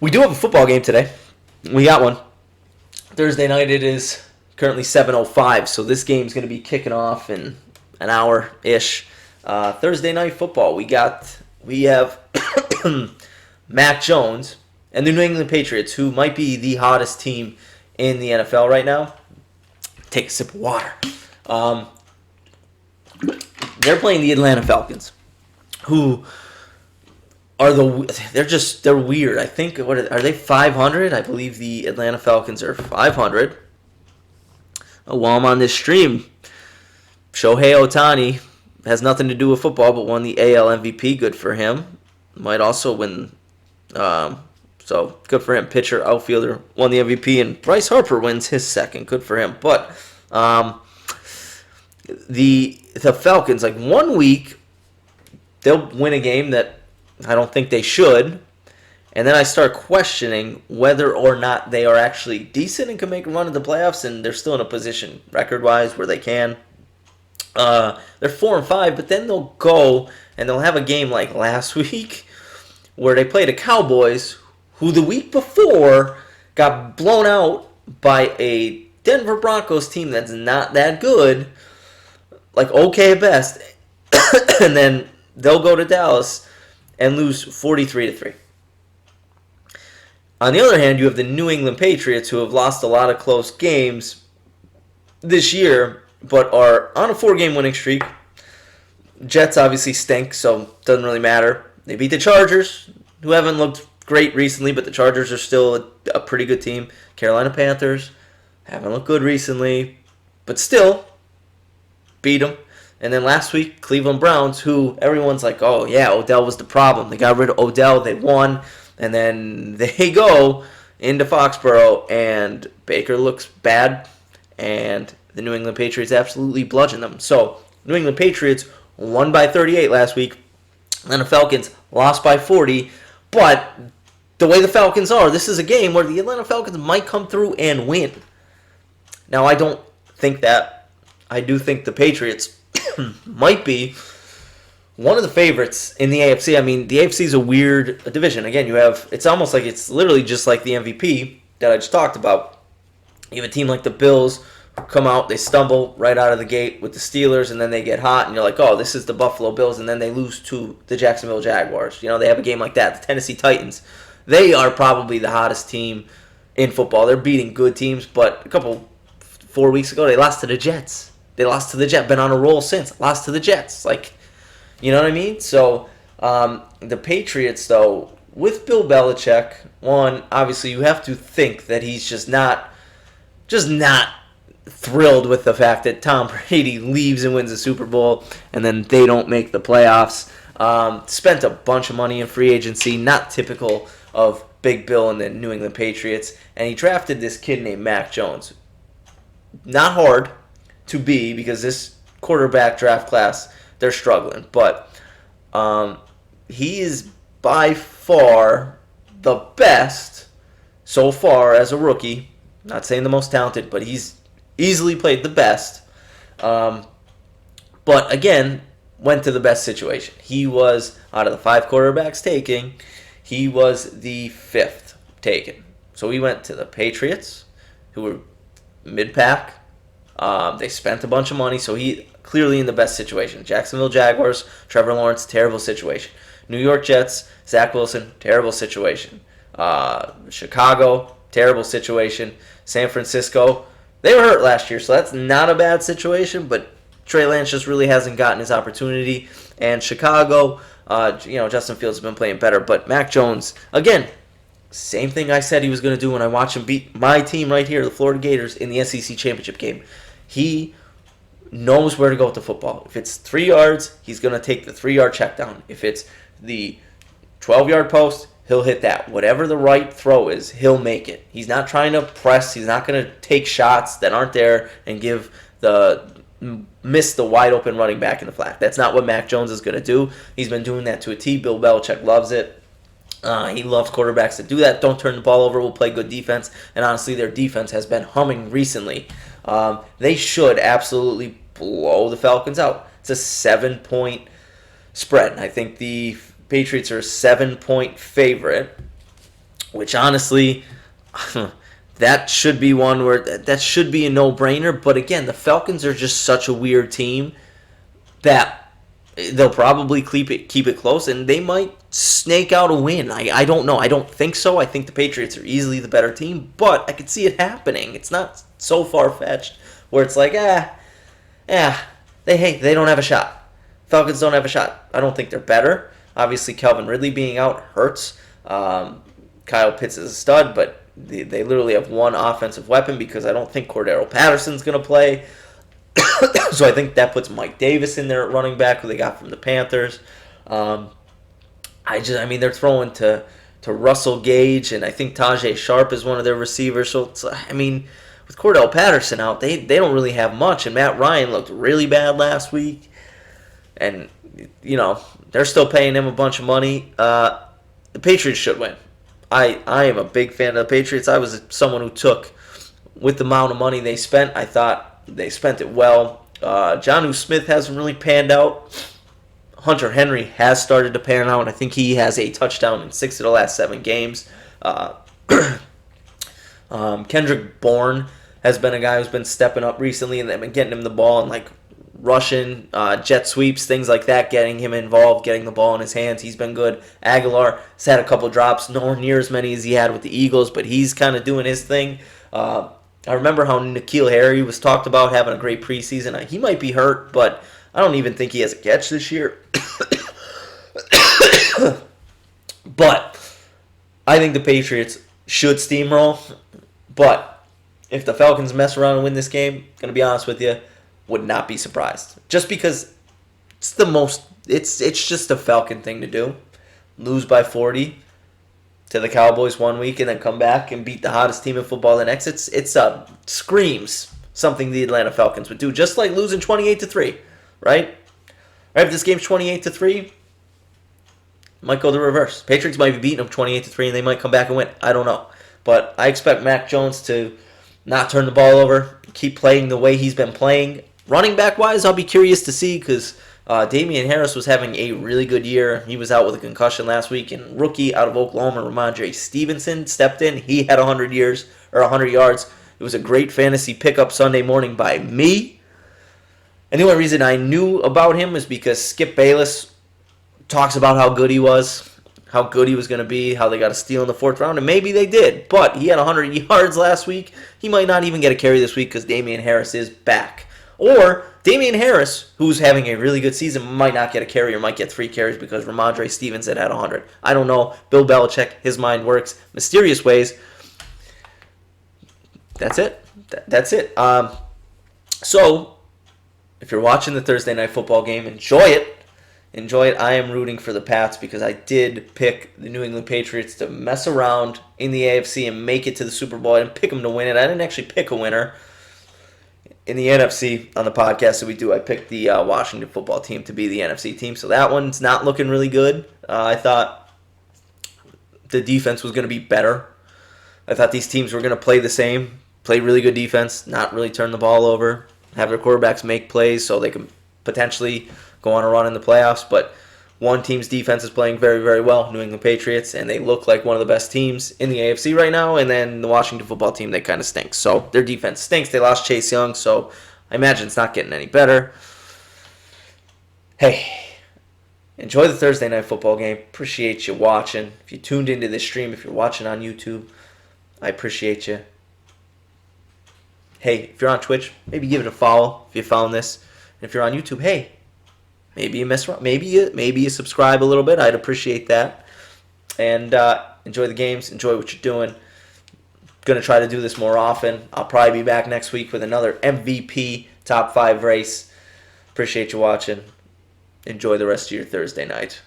We do have a football game today. We got one. Thursday night it is currently 7:05, so this game's going to be kicking off in an hour-ish. Thursday night football. We have Mac Jones and the New England Patriots, who might be the hottest team in the NFL right now. Take a sip of water. They're playing the Atlanta Falcons, who are they're weird. I think are they 500? I believe the Atlanta Falcons are 500. While I'm on this stream, Shohei Ohtani has nothing to do with football, but won the AL MVP. Good for him. Might also win. So good for him. Pitcher, outfielder, won the MVP, and Bryce Harper wins his second. Good for him. But the Falcons, like 1 week, they'll win a game that I don't think they should, and then I start questioning whether or not they are actually decent and can make a run at the playoffs, and they're still in a position record-wise where they can. They're 4-5, but then they'll go and they'll have a game like last week where they play the Cowboys, who the week before got blown out by a Denver Broncos team that's not that good, like okay at best, and then they'll go to Dallas and lose 43-3. On the other hand, you have the New England Patriots, who have lost a lot of close games this year, but are on a 4-game winning streak. Jets obviously stink, so it doesn't really matter. They beat the Chargers, who haven't looked great recently, but the Chargers are still a pretty good team. Carolina Panthers haven't looked good recently, but still beat them. And then last week, Cleveland Browns, who everyone's like, oh yeah, Odell was the problem. They got rid of Odell, they won, and then they go into Foxborough, and Baker looks bad, and the New England Patriots absolutely bludgeon them. So, New England Patriots won by 38 last week, and the Falcons lost by 40, but the way the Falcons are, this is a game where the Atlanta Falcons might come through and win. Now, I don't think that. I do think the Patriots might be one of the favorites in the AFC. I mean, the AFC is a weird division. Again, it's almost like it's literally just like the MVP that I just talked about. You have a team like the Bills who come out, they stumble right out of the gate with the Steelers, and then they get hot, and you're like, oh, this is the Buffalo Bills, and then they lose to the Jacksonville Jaguars. You know, they have a game like that. The Tennessee Titans, they are probably the hottest team in football. They're beating good teams, but 4 weeks ago, they lost to the Jets. They lost to the Jets. Been on a roll since. Lost to the Jets. Like, you know what I mean? So, the Patriots, though, with Bill Belichick, one, obviously you have to think that he's just not thrilled with the fact that Tom Brady leaves and wins the Super Bowl, and then they don't make the playoffs. Spent a bunch of money in free agency, not typical of Big Bill and the New England Patriots, and he drafted this kid named Mac Jones. Not hard to be, because this quarterback draft class, they're struggling. But he is by far the best so far as a rookie. Not saying the most talented, but he's easily played the best. But again, went to the best situation. He was, out of the 5 quarterbacks taken, he was the 5th taken. So he went to the Patriots, who were mid-pack. They spent a bunch of money, so he clearly in the best situation. Jacksonville Jaguars, Trevor Lawrence, terrible situation. New York Jets, Zach Wilson, terrible situation. Chicago, terrible situation. San Francisco, they were hurt last year, so that's not a bad situation, but Trey Lance just really hasn't gotten his opportunity. And Chicago, Justin Fields has been playing better, but Mac Jones, again, same thing I said he was going to do when I watched him beat my team right here, the Florida Gators, in the SEC Championship game. He knows where to go with the football. If it's 3 yards, he's going to take the 3-yard check down. If it's the 12-yard post, he'll hit that. Whatever the right throw is, he'll make it. He's not trying to press. He's not going to take shots that aren't there and miss the wide open running back in the flat. That's not what Mac Jones is going to do. He's been doing that to a T. Bill Belichick loves it. He loves quarterbacks that do that. Don't turn the ball over. Will play good defense. And honestly, their defense has been humming recently. They should absolutely blow the Falcons out. It's a 7-point spread. I think the Patriots are a 7-point favorite. which honestly, that should be one where that should be a no-brainer. But again, the Falcons are just such a weird team that they'll probably keep it close, and they might snake out a win. I don't know. I don't think so. I think the Patriots are easily the better team, but I could see it happening. It's not so far-fetched where it's like, they don't have a shot. Falcons don't have a shot. I don't think they're better. Obviously, Calvin Ridley being out hurts. Kyle Pitts is a stud, but they literally have one offensive weapon because I don't think Cordero Patterson's going to play. So I think that puts Mike Davis in there at running back, who they got from the Panthers. They're throwing to Russell Gage, and I think Tajay Sharp is one of their receivers. So with Cordell Patterson out, they don't really have much, and Matt Ryan looked really bad last week, and they're still paying him a bunch of money. The Patriots should win. I am a big fan of the Patriots. I was someone who took, with the amount of money they spent, I thought they spent it well. Jonnu Smith hasn't really panned out. Hunter Henry has started to pan out. I think he has a touchdown in 6 of the last 7 games. Kendrick Bourne has been a guy who's been stepping up recently, and they've been getting him the ball and rushing, jet sweeps, things like that, getting him involved, getting the ball in his hands. He's been good. Aguilar has had a couple drops, nowhere near as many as he had with the Eagles, but he's kind of doing his thing. I remember how N'Keal Harry was talked about having a great preseason. He might be hurt, but I don't even think he has a catch this year. But I think the Patriots should steamroll. But if the Falcons mess around and win this game, going to be honest with you, would not be surprised. Just because it's just a Falcon thing to do. Lose by 40 to the Cowboys one week and then come back and beat the hottest team in football the next. It's screams something the Atlanta Falcons would do, just like losing 28-3, right? If this game's 28-3, might go the reverse. Patriots might be beating them 28-3 and they might come back and win. I don't know. But I expect Mac Jones to not turn the ball over, keep playing the way he's been playing. Running back wise, I'll be curious to see because Damian Harris was having a really good year. He was out with a concussion last week, and rookie out of Oklahoma, Ramondre Stevenson, stepped in. He had 100 yards. It was a great fantasy pickup Sunday morning by me. And the only reason I knew about him is because Skip Bayless talks about how good he was going to be, how they got a steal in the 4th round, and maybe they did. But he had 100 yards last week. He might not even get a carry this week because Damian Harris is back. Or Damian Harris, who's having a really good season, might not get a carry or might get 3 carries because Ramondre Stevenson had 100. I don't know. Bill Belichick, his mind works mysterious ways. That's it. That's it. So, if you're watching the Thursday Night Football game, enjoy it. Enjoy it. I am rooting for the Pats because I did pick the New England Patriots to mess around in the AFC and make it to the Super Bowl. I didn't pick them to win it. I didn't actually pick a winner. In the NFC, on the podcast that we do, I picked the Washington football team to be the NFC team. So that one's not looking really good. I thought the defense was going to be better. I thought these teams were going to play the same, play really good defense, not really turn the ball over, have their quarterbacks make plays so they can potentially go on a run in the playoffs. But one team's defense is playing very, very well, New England Patriots, and they look like one of the best teams in the AFC right now. And then the Washington football team, they kind of stink. So their defense stinks. They lost Chase Young, so I imagine it's not getting any better. Hey, enjoy the Thursday Night Football game. Appreciate you watching. If you tuned into this stream, if you're watching on YouTube, I appreciate you. Hey, if you're on Twitch, maybe give it a follow if you found this. And if you're on YouTube, hey, maybe you mess around. Maybe you subscribe a little bit. I'd appreciate that. And enjoy the games. Enjoy what you're doing. Going to try to do this more often. I'll probably be back next week with another MVP top 5 race. Appreciate you watching. Enjoy the rest of your Thursday night.